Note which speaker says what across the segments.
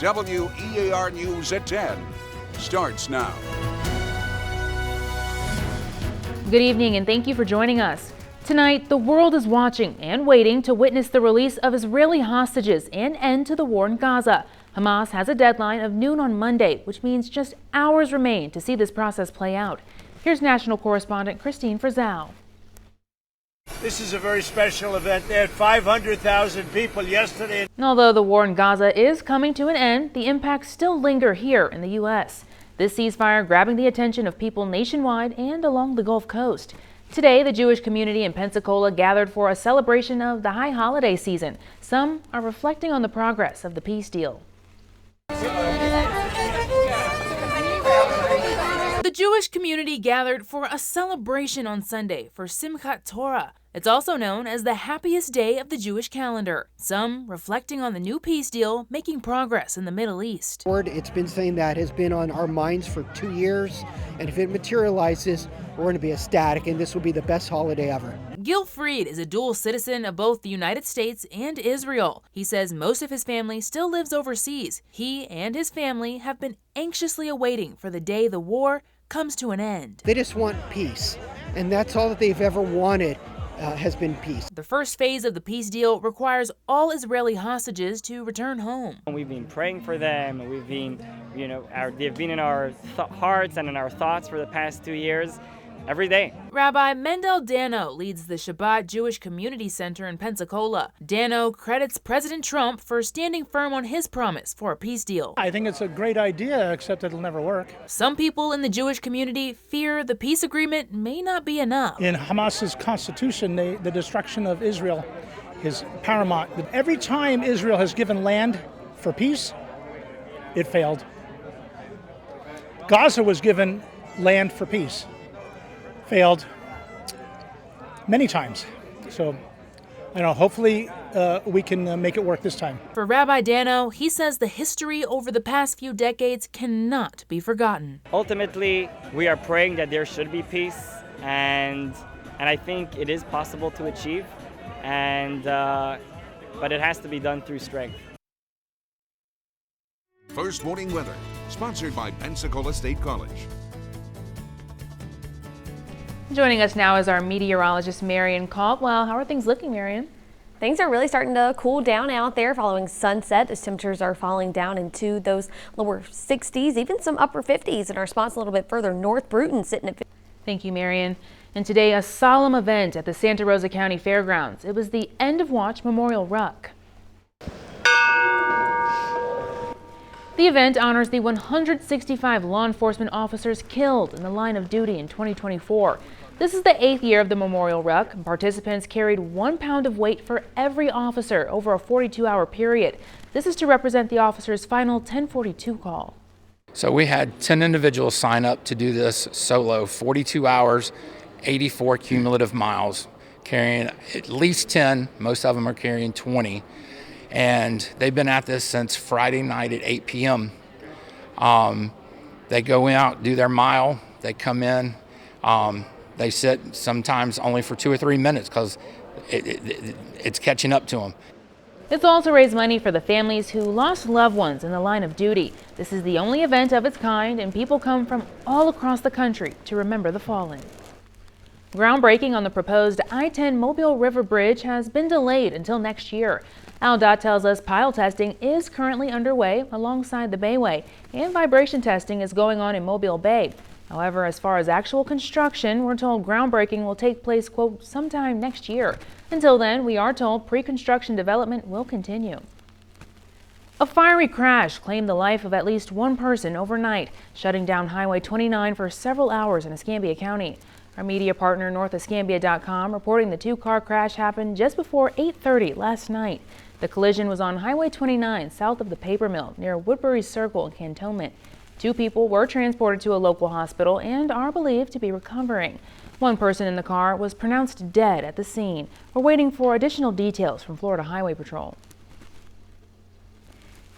Speaker 1: WEAR News at 10 starts now.
Speaker 2: Good evening and thank you for joining us. Tonight, the world is watching and waiting to witness the release of Israeli hostages and end to the war in Gaza. Hamas has a deadline of noon on Monday, which means just hours remain to see this process play out. Here's national correspondent Christine Frizzell.
Speaker 3: This is a very special event. They had 500,000 people yesterday.
Speaker 2: And although the war in Gaza is coming to an end, the impacts still linger here in the U.S. This ceasefire grabbing the attention of people nationwide and along the Gulf Coast. Today, the Jewish community in Pensacola gathered for a celebration of the high holiday season. Some are reflecting on the progress of the peace deal. The Jewish community gathered for a celebration on Sunday for Simchat Torah. It's also known as the happiest day of the Jewish calendar. Some reflecting on the new peace deal making progress in the Middle East.
Speaker 4: It's been something that has been on our minds for 2 years, and if it materializes, we're going to be ecstatic, and this will be the best holiday ever.
Speaker 2: Gil Fried is a dual citizen of both the United States and Israel. He says most of his family still lives overseas. He and his family have been anxiously awaiting for the day the war comes to an end.
Speaker 4: They just want peace, and that's all that they've ever wanted. Has been peace.
Speaker 2: The first phase of the peace deal requires all Israeli hostages to return home.
Speaker 5: We've been praying for them, and we've been, they've been in our hearts and in our thoughts for the past 2 years. Every day.
Speaker 2: Rabbi Mendel Dano leads the Shabbat Jewish Community Center in Pensacola. Dano credits President Trump for standing firm on his promise for a peace deal.
Speaker 6: I think it's a great idea, except it'll never work.
Speaker 2: Some people in the Jewish community fear the peace agreement may not be enough.
Speaker 6: In Hamas's constitution, the destruction of Israel is paramount. Every time Israel has given land for peace, it failed. Gaza was given land for peace. Failed many times. So, hopefully we can make it work this time.
Speaker 2: For Rabbi Dano, he says the history over the past few decades cannot be forgotten.
Speaker 5: Ultimately, we are praying that there should be peace, and I think it is possible to achieve, but it has to be done through strength.
Speaker 1: First Morning Weather, sponsored by Pensacola State College.
Speaker 2: Joining us now is our meteorologist, Marion Caldwell. How are things looking, Marion?
Speaker 7: Things are really starting to cool down out there following sunset. Those temperatures are falling down into those lower 60s, even some upper 50s in our spots a little bit further north. Bruton sitting at 50.
Speaker 2: Thank you, Marion. And today, a solemn event at the Santa Rosa County Fairgrounds. It was the End of Watch Memorial Ruck. The event honors the 165 law enforcement officers killed in the line of duty in 2024. This is the 8th year of the Memorial Ruck. Participants carried 1 pound of weight for every officer over a 42-hour period. This is to represent the officer's final 1042 call.
Speaker 8: So we had 10 individuals sign up to do this solo, 42 hours, 84 cumulative miles, carrying at least 10. Most of them are carrying 20. And they've been at this since Friday night at 8 p.m. They go out, do their mile, they come in, they sit sometimes only for 2 or 3 minutes because it's catching up to them.
Speaker 2: It's all to raise money for the families who lost loved ones in the line of duty. This is the only event of its kind, and people come from all across the country to remember the fallen. Groundbreaking on the proposed I-10 Mobile River Bridge has been delayed until next year. AlDOT tells us pile testing is currently underway alongside the Bayway, and vibration testing is going on in Mobile Bay. However, as far as actual construction, we're told groundbreaking will take place, quote, sometime next year. Until then, we are told pre-construction development will continue. A fiery crash claimed the life of at least one person overnight, shutting down Highway 29 for several hours in Escambia County. Our media partner, NorthEscambia.com, reporting the two-car crash happened just before 8:30 last night. The collision was on Highway 29 south of the paper mill near Woodbury Circle in Cantonment. 2 people were transported to a local hospital and are believed to be recovering. One person in the car was pronounced dead at the scene. We're waiting for additional details from Florida Highway Patrol.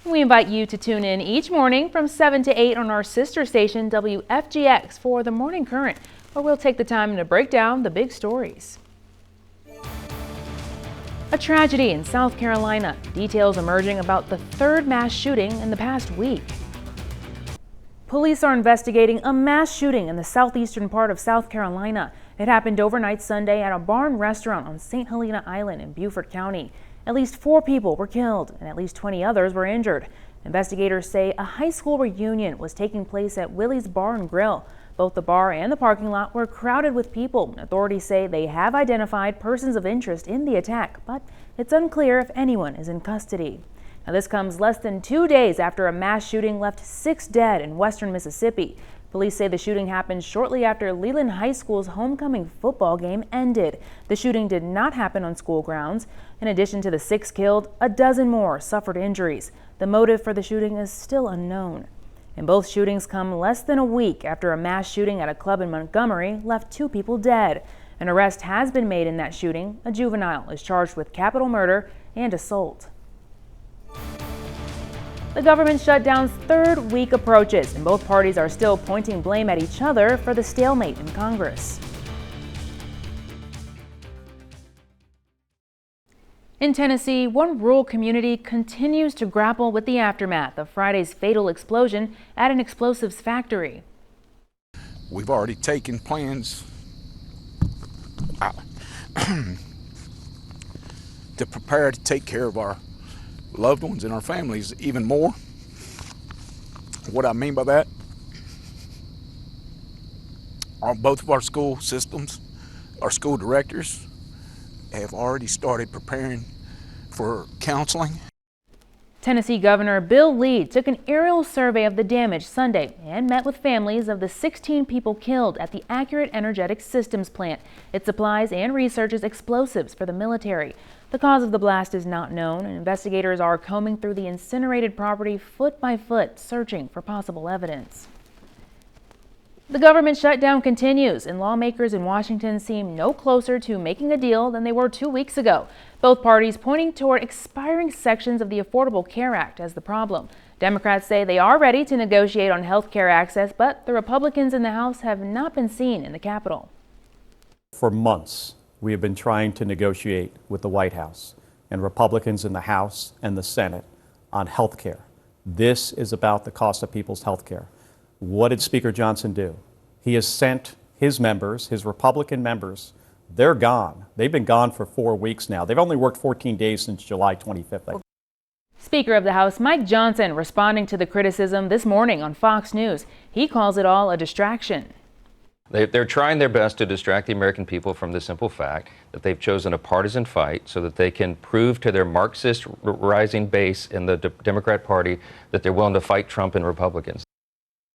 Speaker 2: We invite you to tune in each morning from 7 to 8 on our sister station WFGX for the Morning Current, where we'll take the time to break down the big stories. A tragedy in South Carolina. Details emerging about the third mass shooting in the past week. Police are investigating a mass shooting in the southeastern part of South Carolina. It happened overnight Sunday at a bar and restaurant on St. Helena Island in Beaufort County. At least 4 people were killed and at least 20 others were injured. Investigators say a high school reunion was taking place at Willie's Bar and Grill. Both the bar and the parking lot were crowded with people. Authorities say they have identified persons of interest in the attack, but it's unclear if anyone is in custody. Now, this comes less than 2 days after a mass shooting left 6 dead in western Mississippi. Police say the shooting happened shortly after Leland High School's homecoming football game ended. The shooting did not happen on school grounds. In addition to the 6 killed, a dozen more suffered injuries. The motive for the shooting is still unknown. And both shootings come less than a week after a mass shooting at a club in Montgomery left 2 people dead. An arrest has been made in that shooting. A juvenile is charged with capital murder and assault. The government shutdown's third week approaches, and both parties are still pointing blame at each other for the stalemate in Congress. In Tennessee, one rural community continues to grapple with the aftermath of Friday's fatal explosion at an explosives factory.
Speaker 9: We've already taken plans to prepare to take care of our loved ones and our families even more. What I mean by that, on both of our school systems, our school directors have already started preparing for counseling.
Speaker 2: Tennessee Governor Bill Lee took an aerial survey of the damage Sunday and met with families of the 16 people killed at the Accurate Energetic Systems plant. It supplies and researches explosives for the military. The cause of the blast is not known, and investigators are combing through the incinerated property foot by foot, searching for possible evidence. The government shutdown continues, and lawmakers in Washington seem no closer to making a deal than they were 2 weeks ago. Both parties pointing toward expiring sections of the Affordable Care Act as the problem. Democrats say they are ready to negotiate on health care access, but the Republicans in the House have not been seen in the Capitol.
Speaker 10: For months, we have been trying to negotiate with the White House and Republicans in the House and the Senate on health care. This is about the cost of people's health care. What did Speaker Johnson do? He has sent his members, his Republican members, they're gone. They've been gone for 4 weeks now. They've only worked 14 days since July 25th.
Speaker 2: Speaker of the House Mike Johnson responding to the criticism this morning on Fox News. He calls it all a distraction.
Speaker 11: They're trying their best to distract the American people from the simple fact that they've chosen a partisan fight so that they can prove to their Marxist rising base in the Democrat Party that they're willing to fight Trump and Republicans.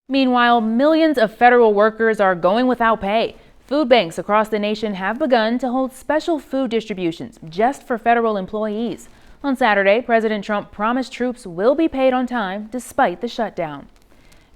Speaker 2: Meanwhile, millions of federal workers are going without pay. Food banks across the nation have begun to hold special food distributions just for federal employees. On Saturday, President Trump promised troops will be paid on time despite the shutdown.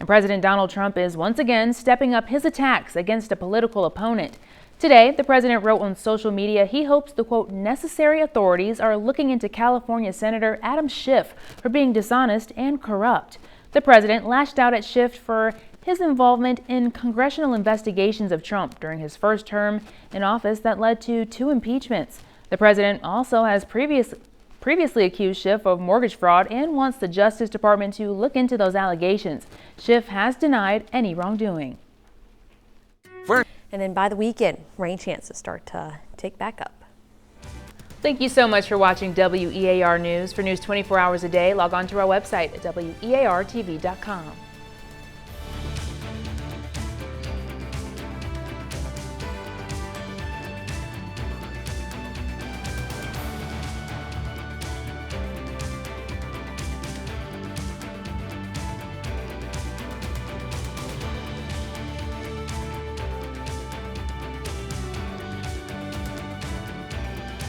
Speaker 2: And President Donald Trump is once again stepping up his attacks against a political opponent. Today, the president wrote on social media he hopes the, quote, necessary authorities are looking into California Senator Adam Schiff for being dishonest and corrupt. The president lashed out at Schiff for his involvement in congressional investigations of Trump during his first term in office that led to 2 impeachments. The president also has previously accused Schiff of mortgage fraud and wants the Justice Department to look into those allegations. Schiff has denied any wrongdoing.
Speaker 7: And then by the weekend, rain chances start to tick back up.
Speaker 2: Thank you so much for watching WEAR News. For news 24 hours a day, log on to our website at WEARTV.com.